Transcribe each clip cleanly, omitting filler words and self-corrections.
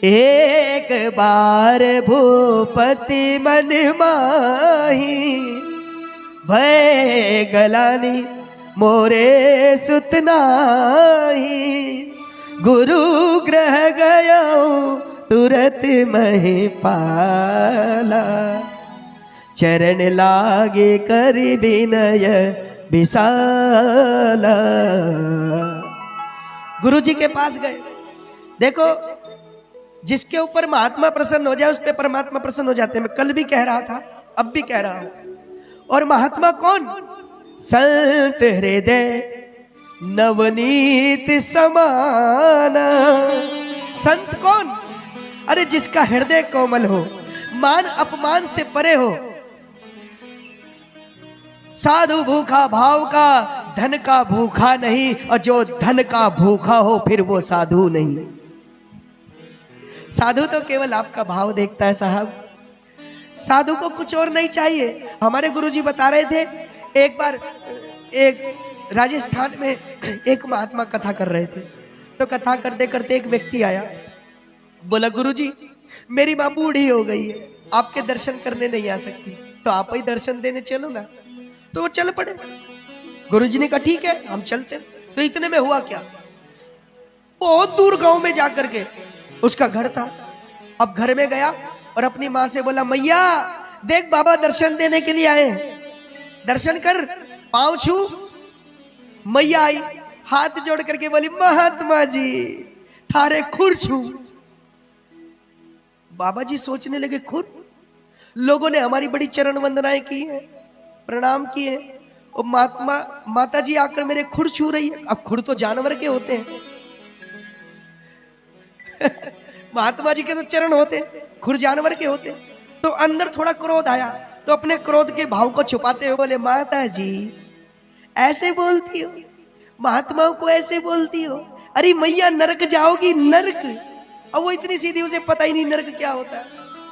एक बार भूपति मन माही, भय गलानी मोरे सुतनाही। गुरु ग्रह गयो तुरत मही पाला, चरण लागे कर विनय विशाला। गुरु जी के पास गए। देखो, जिसके ऊपर महात्मा प्रसन्न हो जाए उस पे परमात्मा प्रसन्न हो जाते हैं। मैं कल भी कह रहा था, अब भी कह रहा हूं। और महात्मा कौन? संत हृदय नवनीत समान। संत कौन? अरे जिसका हृदय कोमल हो, मान अपमान से परे हो, साधु भूखा भाव का, धन का भूखा नहीं। और जो धन का भूखा हो फिर वो साधु नहीं। साधु तो केवल आपका भाव देखता है साहब। साधु को कुछ और नहीं चाहिए। हमारे गुरुजी बता रहे थे, एक बार एक राजस्थान में एक महात्मा कथा कर रहे थे। तो कथा करते करते एक व्यक्ति आया, बोला गुरुजी मेरी माँ बूढ़ी हो गई है, आपके दर्शन करने नहीं आ सकती, तो आप ही दर्शन देने चलो ना। तो वो चल पड़े। गुरुजी ने कहा ठीक है हम चलते। तो इतने में हुआ क्या, बहुत दूर गांव में जाकर के उसका घर था। अब घर में गया और अपनी माँ से बोला, मैया देख बाबा दर्शन देने के लिए आए, दर्शन कर, पांव छू। मैया आई, हाथ जोड़ करके बोली, महात्मा जी थारे खुर छू। बाबा जी सोचने लगे, खुर? लोगों ने हमारी बड़ी चरण वंदनाएं की है, प्रणाम किए, और माता जी आकर मेरे खुर छू रही है। अब खुर तो जानवर के होते हैं महात्मा जी के तो चरण होते, खुर जानवर के होते। तो अंदर थोड़ा क्रोध आया, तो अपने क्रोध के भाव को छुपाते हुए बोले, माता जी ऐसे बोलती हो, महात्माओं को ऐसे बोलती हो? अरे मैया नरक जाओगी, नरक। और वो इतनी सीधी, उसे पता ही नहीं नरक क्या होता है।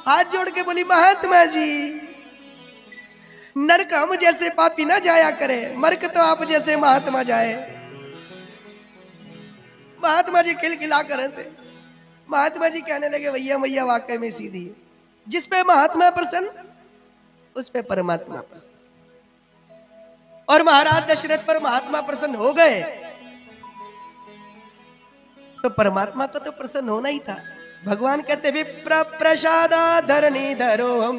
हाथ जोड़ के बोली, महात्मा जी नरक हम जैसे पापी ना जाया करे, मरक तो आप जैसे महात्मा जाए। महात्मा जी खिलखिला कर हंसे। महात्मा जी कहने लगे, भैया मैया वाकई में सीधी है, जिस पे महात्मा प्रसन्न उस पे परमात्मा प्रसन्न। और महाराज दशरथ पर महात्मा प्रसन्न हो गए, तो परमात्मा को तो प्रसन्न होना ही था। भगवान कहते, विप्र प्रसादा धरणी धरो हम,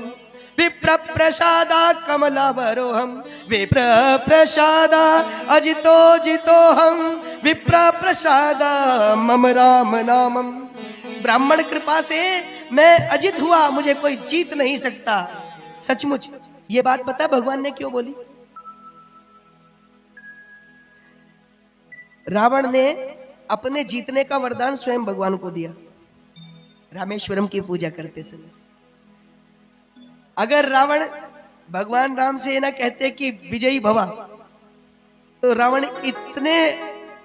विप्र प्रसादा कमला भरो हम, विप्र प्रसादा अजितो जितो हम, विप्र प्रसादा मम राम नामम। ब्राह्मण कृपा से मैं अजित हुआ, मुझे कोई जीत नहीं सकता। सचमुच ये बात पता भगवान ने क्यों बोली? रावण ने अपने जीतने का वरदान स्वयं भगवान को दिया रामेश्वरम की पूजा करते समय। अगर रावण भगवान राम से ना कहते कि विजयी भवा, तो रावण इतने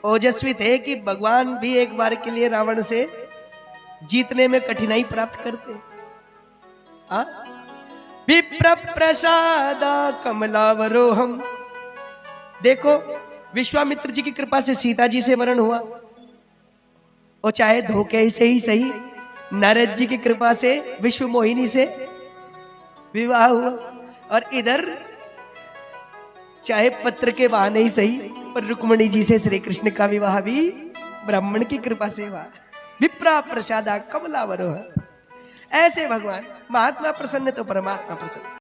ओजस्वी थे कि भगवान भी एक बार के लिए रावण से जीतने में कठिनाई प्राप्त करते। विप्र प्रसादा कमलावरोहम। देखो विश्वामित्र जी की कृपा से सीता जी से वरण हुआ, और चाहे धोखे से ही सही नारद जी की कृपा से विश्व मोहिनी से विवाह हुआ, और इधर चाहे पत्र के बहाने ही सही पर रुक्मणी जी से श्री कृष्ण का विवाह भी ब्राह्मण की कृपा से हुआ। विप्रा प्रसादा कमलावरोह। ऐसे भगवान महात्मा प्रसन्न तो परमात्मा प्रसन्न।